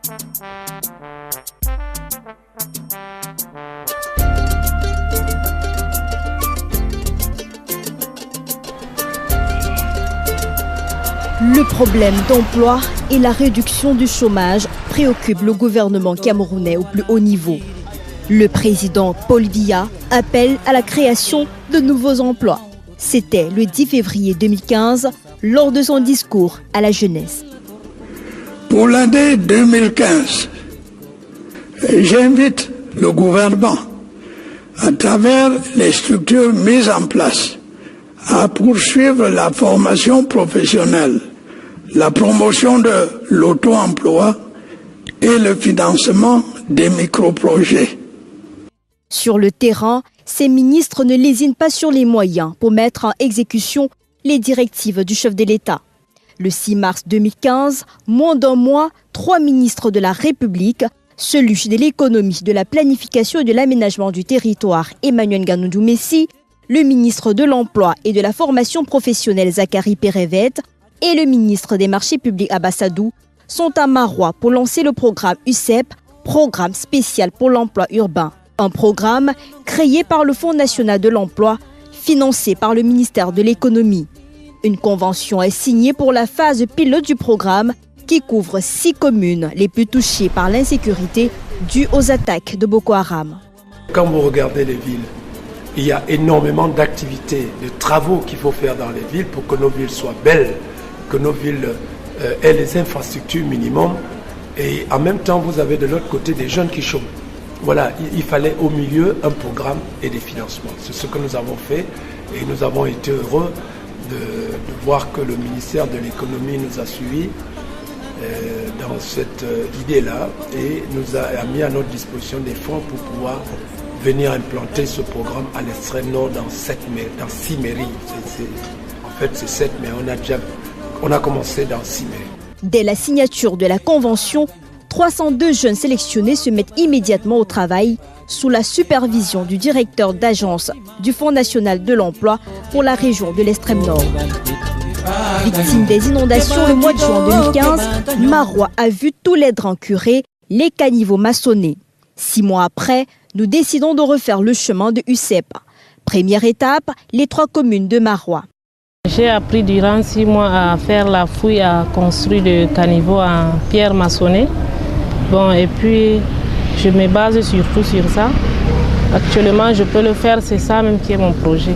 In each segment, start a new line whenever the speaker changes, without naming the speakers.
Le problème d'emploi et la réduction du chômage préoccupent le gouvernement camerounais au plus haut niveau. Le président Paul Biya appelle à la création de nouveaux emplois. C'était le 10 février 2015 lors de son discours à la jeunesse.
Pour l'année 2015, j'invite le gouvernement, à travers les structures mises en place, à poursuivre la formation professionnelle, la promotion de l'auto-emploi et le financement des micro-projets.
Sur le terrain, ces ministres ne lésinent pas sur les moyens pour mettre en exécution les directives du chef de l'État. Le 6 mars 2015, moins d'un mois, 3 ministres de la République, celui de l'économie, de la planification et de l'aménagement du territoire, Emmanuel Nganoudou Messi, le ministre de l'Emploi et de la formation professionnelle, Zachary Perevet, et le ministre des marchés publics, Abassadou, sont à Maroua pour lancer le programme UCEP, programme spécial pour l'emploi urbain. Un programme créé par le Fonds national de l'emploi, financé par le ministère de l'économie. Une convention est signée pour la phase pilote du programme qui couvre 6 communes les plus touchées par l'insécurité due aux attaques de Boko Haram.
Quand vous regardez les villes, il y a énormément d'activités, de travaux qu'il faut faire dans les villes pour que nos villes soient belles, que nos villes aient les infrastructures minimum. Et en même temps, vous avez de l'autre côté des jeunes qui chôment. Voilà, il fallait au milieu un programme et des financements. C'est ce que nous avons fait et nous avons été heureux de voir que le ministère de l'économie nous a suivis dans cette idée-là et nous a mis à notre disposition des fonds pour pouvoir venir implanter ce programme à l'extrême nord dans 6 mairies. En fait, c'est 7, mais on a commencé dans 6 mairies.
Dès la signature de la convention, 302 jeunes sélectionnés se mettent immédiatement au travail sous la supervision du directeur d'agence du Fonds national de l'emploi pour la région de l'extrême nord. Victime des inondations le mois de juin 2015, Maroua a vu tous les drains curés, les caniveaux maçonnés. 6 mois après, nous décidons de refaire le chemin de UCEP. Première étape, les 3 communes de Maroua.
J'ai appris durant 6 mois à faire la fouille, à construire des caniveaux en pierre maçonnée. Bon, et puis, je me base surtout sur ça. Actuellement, je peux le faire, c'est ça même qui est mon projet.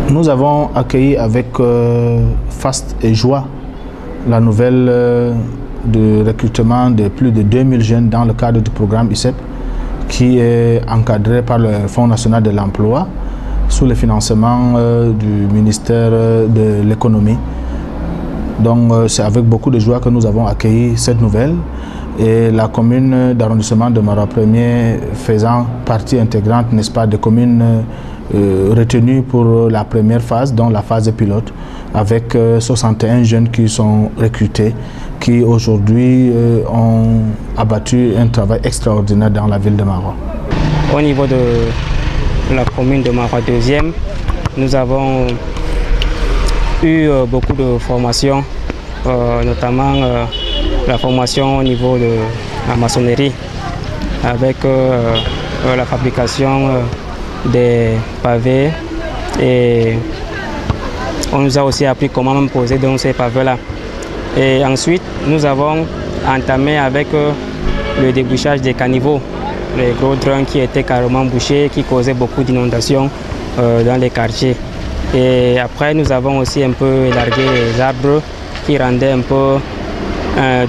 Nous avons accueilli avec faste et joie la nouvelle de recrutement de plus de 2000 jeunes dans le cadre du programme UCEP qui est encadré par le Fonds national de l'emploi sous le financement du ministère de l'économie. Donc c'est avec beaucoup de joie que nous avons accueilli cette nouvelle et la commune d'arrondissement de Maroua 1er faisant partie intégrante, n'est-ce pas, des communes retenues pour la première phase, donc la phase pilote, avec 61 jeunes qui sont recrutés, qui aujourd'hui ont abattu un travail extraordinaire dans la ville de Maroua.
Au niveau de la commune de Maroua 2e, nous avons eu beaucoup de formations, notamment la formation au niveau de la maçonnerie, avec la fabrication des pavés, et on nous a aussi appris comment même poser dans ces pavés-là. Et ensuite, nous avons entamé avec le débouchage des caniveaux, les gros drains qui étaient carrément bouchés, qui causaient beaucoup d'inondations dans les quartiers. Et après, nous avons aussi un peu élargi les arbres qui rendaient un peu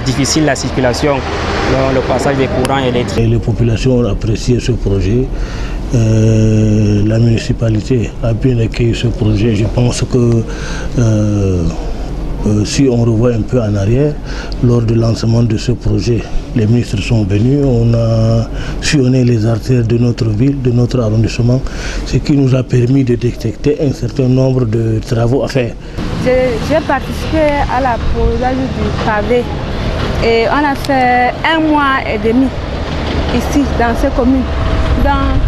difficile la circulation, le passage des courants électriques.
Et les populations ont apprécié ce projet. La municipalité a bien accueilli ce projet. Je pense que si on revoit un peu en arrière, lors du lancement de ce projet, les ministres sont venus, on a sillonné les artères de notre ville, de notre arrondissement, ce qui nous a permis de détecter un certain nombre de travaux à faire.
J'ai participé à la posage du pavé et on a fait 1 mois et demi ici dans ces communes. Donc,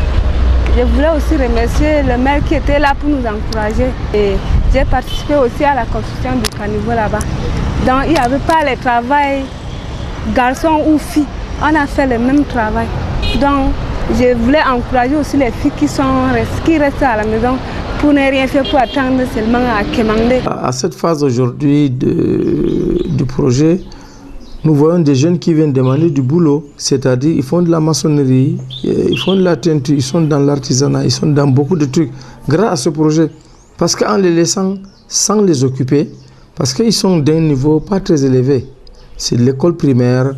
je voulais aussi remercier le maire qui était là pour nous encourager. Et j'ai participé aussi à la construction du caniveau là-bas. Donc il n'y avait pas le travail garçons ou filles, on a fait le même travail. Donc, je voulais encourager aussi les filles qui restent à la maison pour ne rien faire, pour attendre seulement à Kemangé.
À cette phase aujourd'hui du projet, nous voyons des jeunes qui viennent demander du boulot, c'est-à-dire ils font de la maçonnerie, ils font de la teinture, ils sont dans l'artisanat, ils sont dans beaucoup de trucs grâce à ce projet. Parce qu'en les laissant sans les occuper, parce qu'ils sont d'un niveau pas très élevé, c'est de l'école primaire,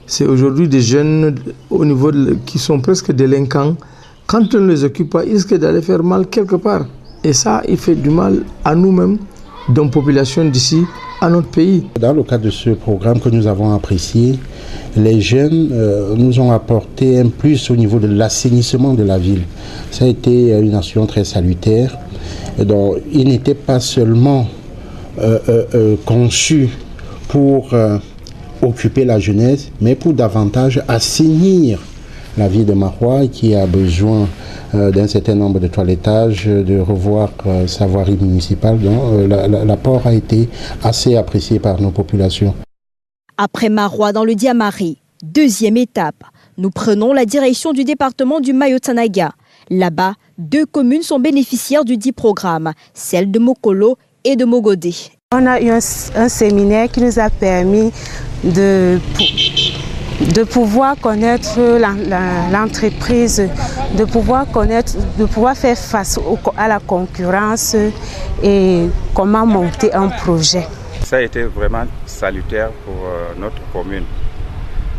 c'est aujourd'hui des jeunes au niveau qui sont presque délinquants. Quand on ne les occupe pas, ils risquent d'aller faire mal quelque part. Et ça, il fait du mal à nous-mêmes, dans la population d'ici, à notre pays.
Dans le cadre de ce programme que nous avons apprécié, les jeunes nous ont apporté un plus au niveau de l'assainissement de la ville. Ça a été une action très salutaire. Donc, il n'était pas seulement conçu pour occuper la jeunesse, mais pour davantage assainir la ville de Marois qui a besoin d'un certain nombre de toilettages, de revoir sa voirie municipale. Donc l'apport a été assez apprécié par nos populations.
Après Marois dans le Diamari, deuxième étape, nous prenons la direction du département du Mayo-Tanaga. Là-bas, 2 communes sont bénéficiaires du dit programme, celles de Mokolo et de Mogodé.
On a eu un séminaire qui nous a permis de pouvoir connaître l'entreprise, de pouvoir faire face à la concurrence et comment monter un projet.
Ça a été vraiment salutaire pour notre commune.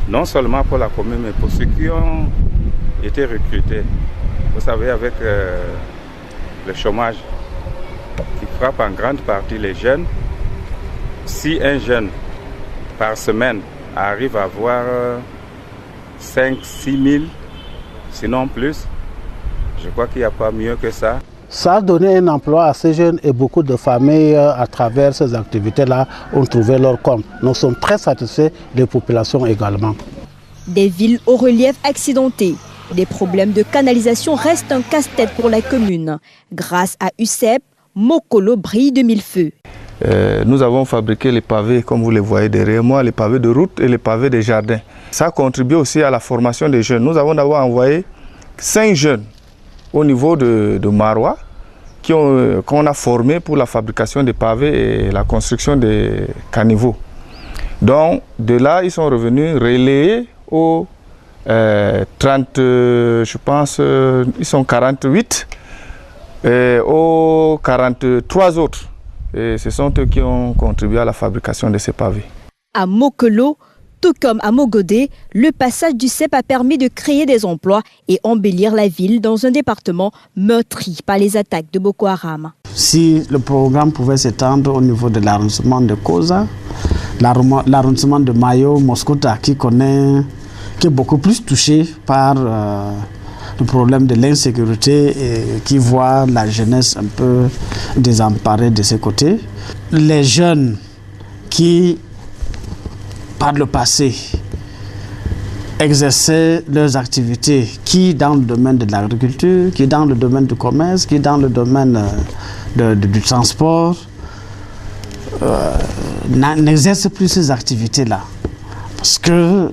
Non seulement pour la commune, mais pour ceux qui ont été recrutés. Vous savez, avec le chômage qui frappe en grande partie les jeunes, si un jeune par semaine arrive à avoir 5 000 à 6 000, sinon plus, je crois qu'il n'y a pas mieux que ça.
Ça a donné un emploi à ces jeunes et beaucoup de familles à travers ces activités-là ont trouvé leur compte. Nous sommes très satisfaits des populations également.
Des villes au relief accidenté. Des problèmes de canalisation restent un casse-tête pour la commune. Grâce à UCEP, Mokolo brille de mille feux.
Nous avons fabriqué les pavés, comme vous les voyez derrière moi, les pavés de route et les pavés des jardins. Ça contribue aussi à la formation des jeunes. Nous avons d'abord envoyé 5 jeunes au niveau de Marois qu'on a formés pour la fabrication des pavés et la construction des caniveaux. Donc de là, ils sont revenus relayés aux 30, je pense, ils sont 48, et aux 43 autres. Et ce sont eux qui ont contribué à la fabrication de ces pavés.
À Mokolo, tout comme à Mogodé, le passage du CEP a permis de créer des emplois et embellir la ville dans un département meurtri par les attaques de Boko Haram.
Si le programme pouvait s'étendre au niveau de l'arrondissement de Koza, l'arrondissement de Mayo, Moskota, qui est beaucoup plus touché par le problème de l'insécurité et qui voit la jeunesse un peu désemparée de ses côtés. Les jeunes qui, par le passé, exerçaient leurs activités, qui dans le domaine de l'agriculture, qui dans le domaine du commerce, qui dans le domaine du transport, n'exercent plus ces activités-là. Parce que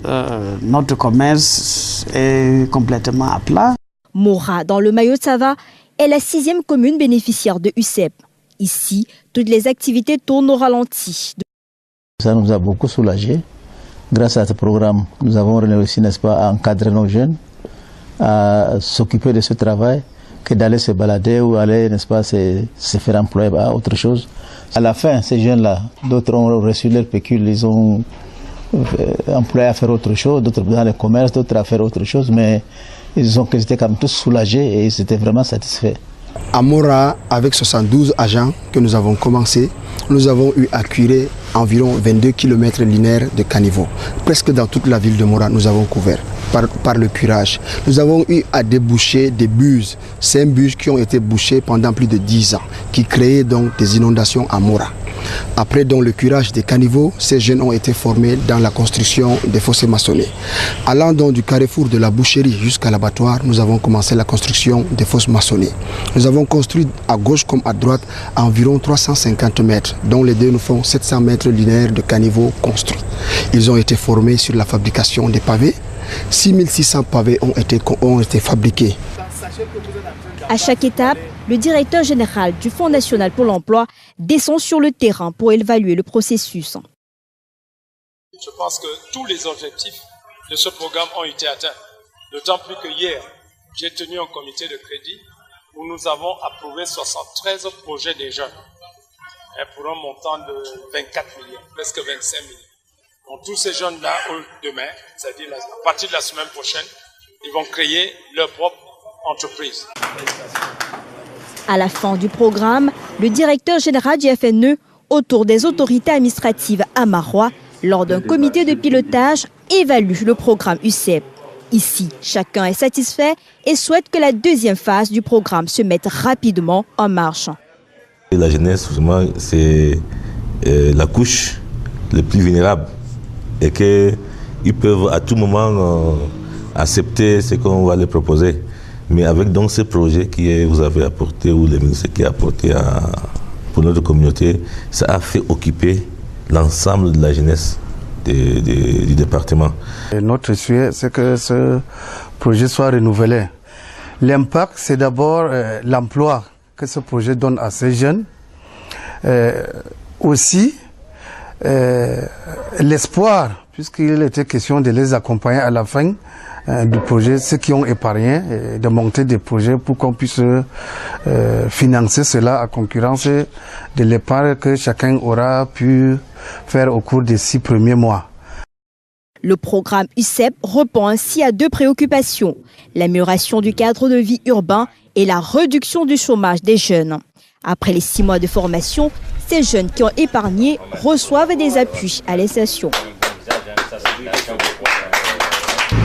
notre commerce est complètement à plat.
Mora, dans le Mayo-Tsava, est la 6e commune bénéficiaire de UCEP. Ici, toutes les activités tournent au ralenti.
Ça nous a beaucoup soulagés. Grâce à ce programme, nous avons réussi, n'est-ce pas, à encadrer nos jeunes, à s'occuper de ce travail, que d'aller se balader ou aller, n'est-ce pas, se faire employer à autre chose. À la fin, ces jeunes-là, d'autres ont reçu leur pécule, ils ont employés à faire autre chose, d'autres dans le commerce, d'autres à faire autre chose, mais ils étaient quand même tous soulagés et ils étaient vraiment satisfaits.
À Mora, avec 72 agents que nous avons commencé, nous avons eu à curer environ 22 km linéaires de caniveaux. Presque dans toute la ville de Mora, nous avons couvert. par le curage. Nous avons eu à déboucher des buses, 5 buses qui ont été bouchées pendant plus de 10 ans, qui créaient donc des inondations à Mora. Après donc le curage des caniveaux, ces jeunes ont été formés dans la construction des fossés maçonnés. Allant donc du carrefour de la boucherie jusqu'à l'abattoir, nous avons commencé la construction des fosses maçonnées. Nous avons construit à gauche comme à droite environ 350 mètres, dont les deux nous font 700 mètres linéaires de caniveaux construits. Ils ont été formés sur la fabrication des pavés. 6600 pavés ont été fabriqués.
À chaque étape, le directeur général du Fonds national pour l'emploi descend sur le terrain pour évaluer le processus.
Je pense que tous les objectifs de ce programme ont été atteints. D'autant plus que hier, j'ai tenu un comité de crédit où nous avons approuvé 73 projets des jeunes pour un montant de 24 millions, presque 25 millions. Donc tous ces jeunes-là, demain, c'est-à-dire à partir de la semaine prochaine, ils vont créer leur propre entreprise.
À la fin du programme, le directeur général du FNE, autour des autorités administratives à Marois, lors d'un comité de pilotage, évalue le programme UCEP. Ici, chacun est satisfait et souhaite que la deuxième phase du programme se mette rapidement en marche.
La jeunesse, c'est la couche la plus vulnérable et qu'ils peuvent à tout moment accepter ce qu'on va leur proposer. Mais avec donc ce projet que vous avez apporté, ou le ministère qui a apporté pour notre communauté, ça a fait occuper l'ensemble de la jeunesse du département.
Et notre souhait, c'est que ce projet soit renouvelé. L'impact, c'est d'abord l'emploi que ce projet donne à ces jeunes. Aussi, l'espoir, puisqu'il était question de les accompagner à la fin du projet, ceux qui ont épargné, de monter des projets pour qu'on puisse financer cela à concurrence de l'épargne que chacun aura pu faire au cours des 6 premiers mois.
Le programme UCEP répond ainsi à 2 préoccupations, l'amélioration du cadre de vie urbain et la réduction du chômage des jeunes. Après les 6 mois de formation, ces jeunes qui ont épargné reçoivent des appuis à l'insertion.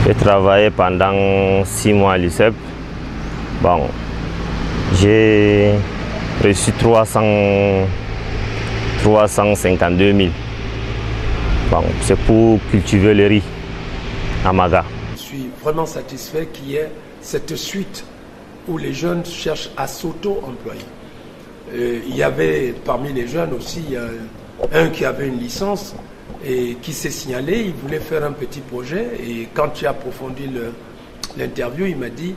J'ai travaillé pendant 6 mois à l'UCEP. Bon, j'ai reçu 352 000. Bon, c'est pour cultiver le riz à Maga.
Je suis vraiment satisfait qu'il y ait cette suite où les jeunes cherchent à s'auto-employer. Il y avait parmi les jeunes aussi un qui avait une licence et qui s'est signalé, il voulait faire un petit projet et quand j'ai approfondi l'interview, il m'a dit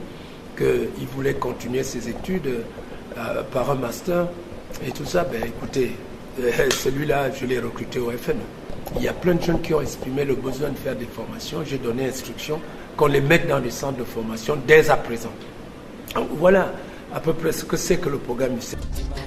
qu'il voulait continuer ses études par un master et tout ça. Ben écoutez, celui-là, je l'ai recruté au FNE. Il y a plein de jeunes qui ont exprimé le besoin de faire des formations. J'ai donné instruction qu'on les mette dans les centres de formation dès à présent. Voilà à peu près ce que c'est que le programme UCEP.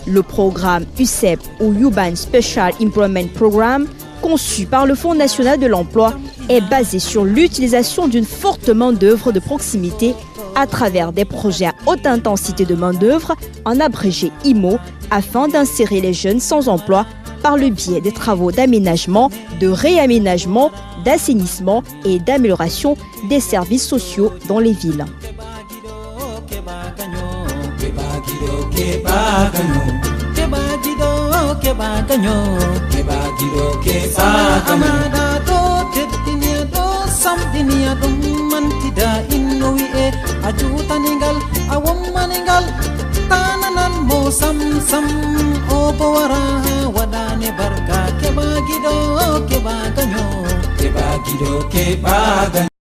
Le programme UCEP ou Urban Special Employment Program, conçu par le Fonds national de l'emploi, est basé sur l'utilisation d'une forte main-d'œuvre de proximité à travers des projets à haute intensité de main-d'œuvre, en abrégé IMO, afin d'insérer les jeunes sans emploi par le biais des travaux d'aménagement, de réaménagement, d'assainissement et d'amélioration des services sociaux dans les villes.